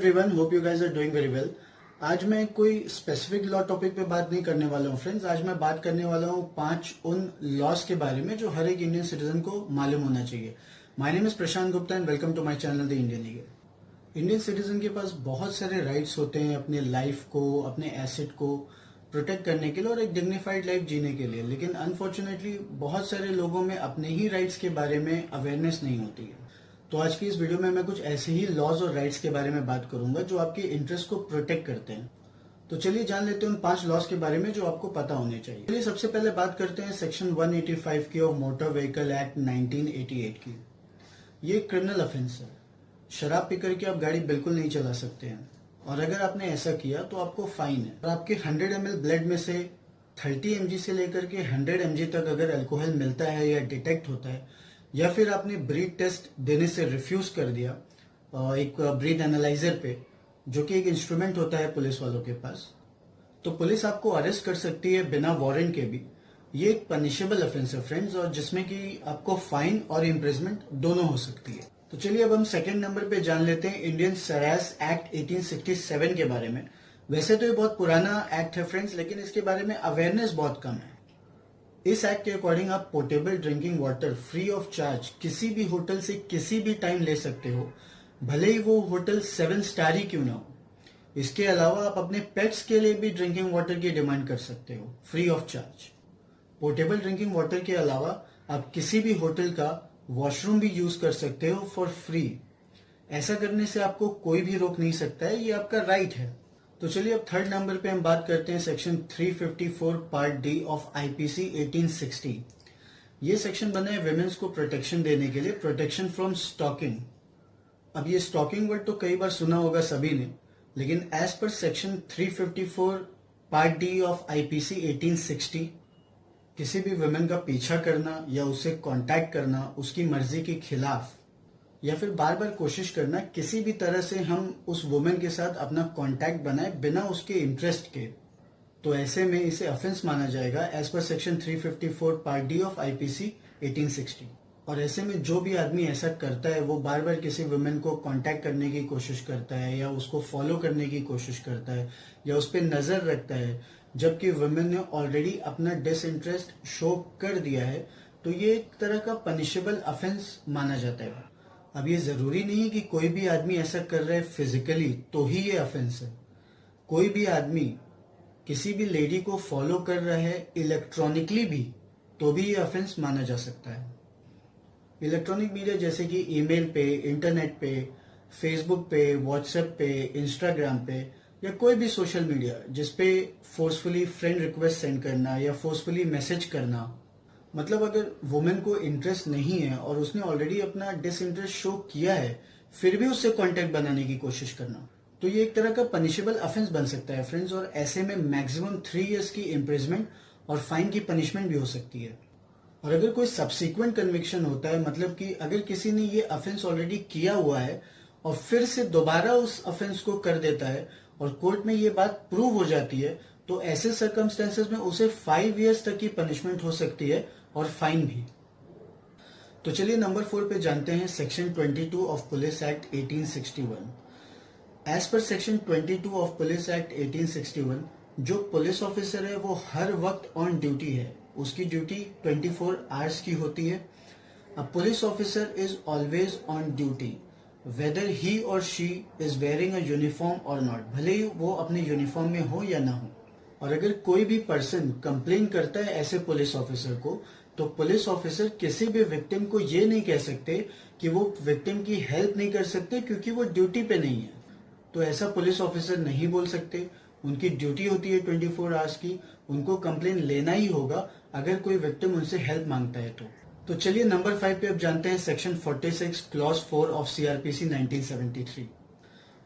Everyone, hope you guys are doing very well. आज मैं कोई स्पेसिफिक लॉ टॉपिक पे बात नहीं करने वाला हूँ फ्रेंड्स। आज मैं बात करने वाला हूँ 5 उन लॉस के बारे में जो हर एक इंडियन सिटीजन को मालूम होना चाहिए। My name is Prashant Gupta and welcome to my channel the Indian legal. Indian citizen के पास बहुत सारे राइट्स होते हैं अपने लाइफ को, अपने एसेट को प्रोटेक्ट करने के लिए और एक डिग्निफाइड लाइफ जीने के लिए, लेकिन अनफॉर्चुनेटली बहुत सारे लोगों में अपने ही राइट्स के बारे में अवेयरनेस नहीं होती है। तो आज की इस वीडियो में मैं कुछ ऐसे ही लॉज और राइट्स के बारे में बात करूंगा जो आपके इंटरेस्ट को प्रोटेक्ट करते हैं। तो चलिए जान लेते हैं उन 5 लॉज के बारे में जो आपको पता होने चाहिए। चलिए सबसे पहले बात करते हैं सेक्शन 185 की ऑफ मोटर व्हीकल एक्ट 1988 की। ये क्रिमिनल ऑफेंस है। शराब पीकर के आप गाड़ी बिल्कुल नहीं चला सकते हैं, और अगर आपने ऐसा किया तो आपको फाइन है। और आपके 100 ml ब्लड में से 30 mg से लेकर के 100 mg तक अगर अल्कोहल मिलता है या डिटेक्ट होता है, या फिर आपने ब्रीथ टेस्ट देने से रिफ्यूज कर दिया एक ब्रीथ एनालाइजर पे, जो कि एक इंस्ट्रूमेंट होता है पुलिस वालों के पास, तो पुलिस आपको अरेस्ट कर सकती है बिना वारंट के भी। ये एक पनिशेबल ऑफेंस है फ्रेंड्स, और जिसमें कि आपको फाइन और इम्प्रिजमेंट दोनों हो सकती है। तो चलिए अब हम सेकंड नंबर पे जान लेते हैं इंडियन सरास एक्ट 1867 के बारे में। वैसे तो ये बहुत पुराना एक्ट है फ्रेंड्स, लेकिन इसके बारे में अवेयरनेस बहुत कम है। इस एक्ट के अकॉर्डिंग आप portable drinking water free of charge किसी भी होटल से किसी भी टाइम ले सकते हो, भले ही वो होटल 7 स्टार ही क्यों ना हो। इसके अलावा आप अपने पेट्स के लिए भी ड्रिंकिंग वाटर की डिमांड कर सकते हो free of charge. Portable drinking water के अलावा आप किसी भी होटल का वॉशरूम भी यूज कर सकते हो फॉर फ्री। ऐसा करने से आपको कोई भी रोक नहीं सकता है, ये आपका राइट है। तो चलिए अब थर्ड नंबर पे हम बात करते हैं section 354 part D of IPC 1860। ये सेक्शन बना है विमेन्स को प्रोटेक्शन देने के लिए, प्रोटेक्शन फ्रॉम स्टॉकिंग। अब ये स्टॉकिंग वर्ड तो कई बार सुना होगा सभी ने, लेकिन as per section 354 part D of IPC 1860 किसी भी वुमेन का पीछा करना या उसे कांटेक्ट करना उसकी मर्जी के खिलाफ, या फिर बार बार कोशिश करना किसी भी तरह से हम उस वुमेन के साथ अपना कांटेक्ट बनाए बिना उसके इंटरेस्ट के, तो ऐसे में इसे ऑफेंस माना जाएगा as per section 354 part D of IPC 1860। और ऐसे में जो भी आदमी ऐसा करता है, वो बार बार किसी वुमेन को कांटेक्ट करने की कोशिश करता है या उसको फॉलो करने की कोशिश करता है या उस पर नजर रखता है, जबकि वुमेन ने ऑलरेडी अपना डिसइंटरेस्ट शो कर दिया है, तो ये एक तरह का पनिशेबल ऑफेंस माना जाता है। अब ये जरूरी नहीं है कि कोई भी आदमी ऐसा कर रहा है फिजिकली तो ही ये ऑफेंस है। कोई भी आदमी किसी भी लेडी को फॉलो कर रहा है इलेक्ट्रॉनिकली भी, तो भी ये ऑफेंस माना जा सकता है। इलेक्ट्रॉनिक मीडिया जैसे कि ईमेल पे, इंटरनेट पे, फेसबुक पे, व्हाट्सएप पे, इंस्टाग्राम पे, या कोई भी सोशल मीडिया जिसपे फोर्सफुली फ्रेंड रिक्वेस्ट सेंड करना या फोर्सफुली मैसेज करना, मतलब अगर वुमेन को इंटरेस्ट नहीं है और उसने ऑलरेडी अपना डिसइंटरेस्ट शो किया है, फिर भी उससे कांटेक्ट बनाने की कोशिश करना, तो ये एक तरह का पनिशेबल ऑफेंस बन सकता है फ्रेंड्स। और ऐसे में मैक्सिमम 3 years की इम्प्रिजमेंट और फाइन की पनिशमेंट भी हो सकती है। और अगर कोई सब्सिक्वेंट कन्विक्शन होता है, मतलब कि अगर किसी ने ये ऑफेंस ऑलरेडी किया हुआ है और फिर से दोबारा उस ऑफेंस को कर देता है और कोर्ट में ये बात प्रूव हो जाती है, तो ऐसे सर्कमस्टेंसेस में उसे 5 years तक की पनिशमेंट हो सकती है और फाइन भी। तो चलिए नंबर 4 पे जानते हैं section 22 of police act 1861। As per section 22 of police act 1861, जो पुलिस ऑफिसर है वो हर वक्त ऑन ड्यूटी है। उसकी ड्यूटी 24 आवर्स की होती है। A police officer is always on duty whether he or she is wearing a uniform or not, भले ही वो अपने यूनिफॉर्म में हो या ना हो। और अगर कोई भी पर्सन कंप्लेन करता है ऐसे पुलिस ऑफिसर को, तो पुलिस ऑफिसर किसी भी विक्टिम को ये नहीं कह सकते कि वो विक्टिम की हेल्प नहीं कर सकते क्योंकि वो ड्यूटी पे नहीं है। तो ऐसा पुलिस ऑफिसर नहीं बोल सकते। उनकी ड्यूटी होती है 24 आवर्स की, उनको कंप्लेन लेना ही होगा अगर कोई विक्टिम उनसे हेल्प मांगता है तो चलिए नंबर 5 पे अब जानते हैं सेक्शन 46 क्लॉज 4 ऑफ सीआरपीसी 1973।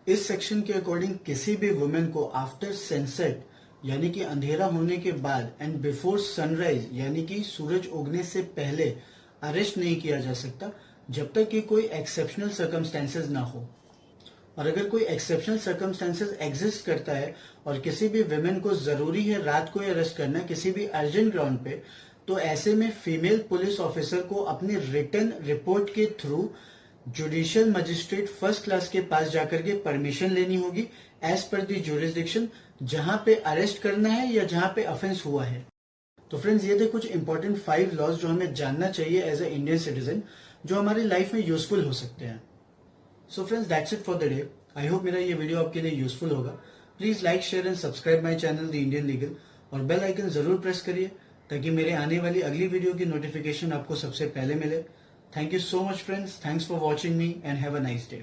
इस सेक्शन के अकॉर्डिंग किसी भी वुमेन को आफ्टर सनसेट यानी कि अंधेरा होने के बाद एंड बिफोर सनराइज यानी कि सूरज उगने से पहले अरेस्ट नहीं किया जा सकता, जब तक कि कोई एक्सेप्शनल सर्कमस्टेंसेस ना हो। और अगर कोई एक्सेप्शनल सर्कमस्टेंसेस एग्जिस्ट करता है और किसी भी वुमेन को जरूरी है रात को अरेस्ट करना किसी भी अर्जेंट ग्राउंड पे, तो ऐसे में फीमेल पुलिस ऑफिसर को अपनी रिटन रिपोर्ट के through judicial magistrate first class के पास जाकर के परमिशन लेनी होगी एज पर दी जुरिस्डिक्शन, जहां पे अरेस्ट करना है या जहां पे ऑफेंस हुआ है। तो फ्रेंड्स, ये थे कुछ इंपॉर्टेंट 5 लॉज जो हमें जानना चाहिए एज ए इंडियन सिटीजन, जो हमारी लाइफ में यूजफुल हो सकते हैं। So friends, that's it for the day. I hope मेरा ये वीडियो आपके लिए यूजफुल होगा। Please like, share and subscribe my channel the Indian legal, और बेल आइकन जरूर प्रेस करिए ताकि मेरे आने वाली अगली वीडियो की नोटिफिकेशन आपको सबसे पहले मिले। Thank you so much friends, thanks for watching me and have a nice day.